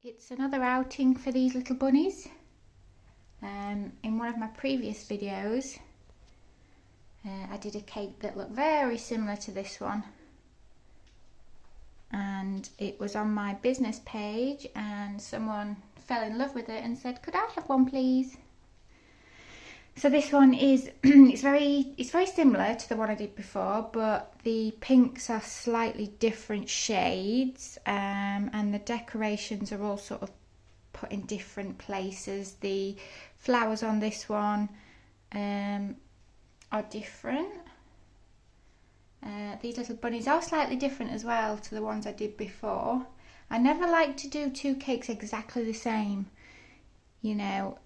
It's another outing for these little bunnies. In one of my previous videos, I did a cake that looked very similar to this one, and it was on my business page, and someone fell in love with it and said, "Could I have one, please?" So this one is it's very similar to the one I did before, but the pinks are slightly different shades, and the decorations are all sort of put in different places. The flowers on this one are different. These little bunnies are slightly different as well to the ones I did before. I never like to do two cakes exactly the same. You know,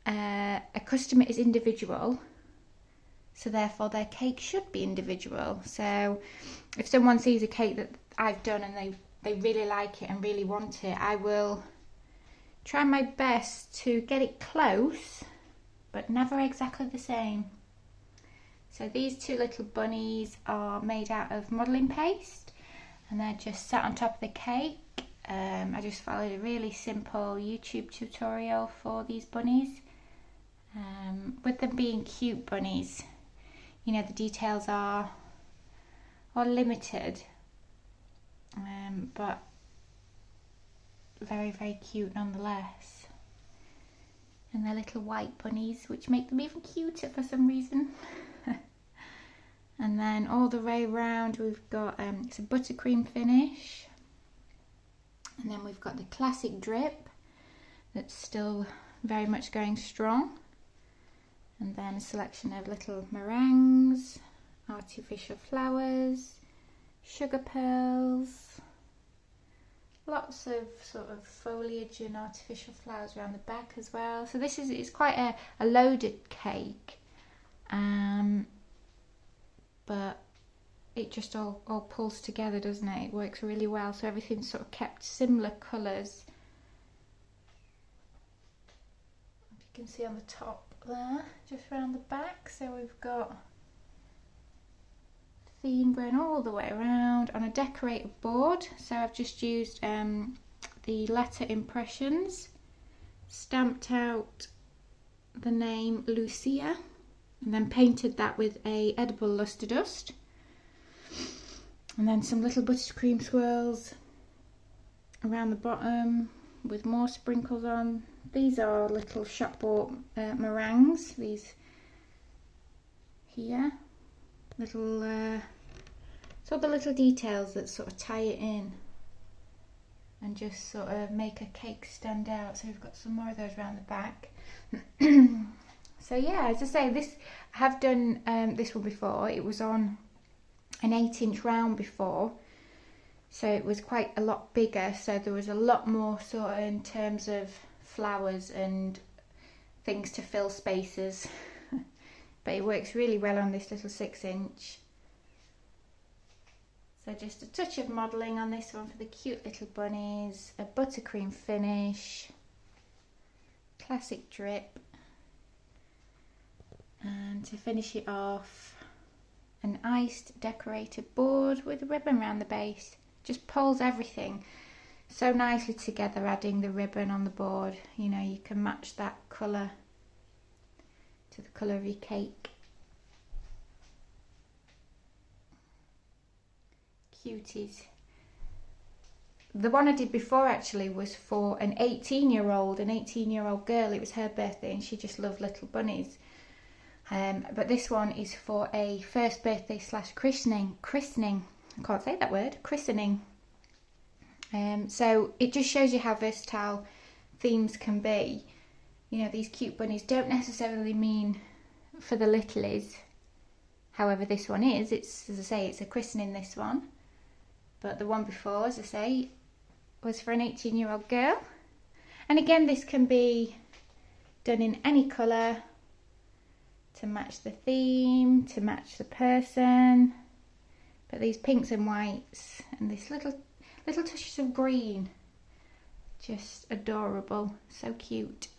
a customer is individual, so therefore their cake should be individual. So if someone sees a cake that I've done and they really like it and really want it, I will try my best to get it close, but never exactly the same. So these two little bunnies are made out of modelling paste, and they're just sat on top of the cake. I just followed a really simple YouTube tutorial for these bunnies. With them being cute bunnies, you know, the details are limited, but very, very cute nonetheless. And they're little white bunnies, which make them even cuter for some reason. And then all the way around we've got it's a buttercream finish, and then we've got the classic drip that's still very much going strong, and then a selection of little meringues, artificial flowers, sugar pearls, lots of sort of foliage and artificial flowers around the back as well. So this is, it's quite a loaded cake, but it just all pulls together, doesn't it? It works really well. So everything's sort of kept similar colours. You can see on the top there, just around the back. So we've got theme going all the way around on a decorated board. So I've just used the letter impressions, stamped out the name Lucia, and then painted that with a edible luster dust, and then some little buttercream swirls around the bottom with more sprinkles on. These are little shop bought meringues, these here, little it's all the little details that sort of tie it in and just sort of make a cake stand out. So we've got some more of those around the back. So yeah, as I say, I have done this one before. It was on an 8-inch round before, so it was quite a lot bigger, so there was a lot more sort of in terms of flowers and things to fill spaces. But it works really well on this little 6-inch. So just a touch of modelling on this one for the cute little bunnies, a buttercream finish, classic drip, and to finish it off, an iced decorated board with a ribbon around the base. Just pulls everything so nicely together, adding the ribbon on the board. You know, you can match that colour to the colour of your cake. Cuties. The one I did before actually was for an 18-year-old girl. It was her birthday and she just loved little bunnies. But this one is for a first birthday / christening. I can't say that word, christening. So it just shows you how versatile themes can be. You know, these cute bunnies don't necessarily mean for the littlies. However, this one is, it's, as I say, it's a christening, this one. But the one before, as I say, was for an 18-year-old girl. And again, this can be done in any colour to match the theme, to match the person. But these pinks and whites and this little touches of green, just adorable, so cute.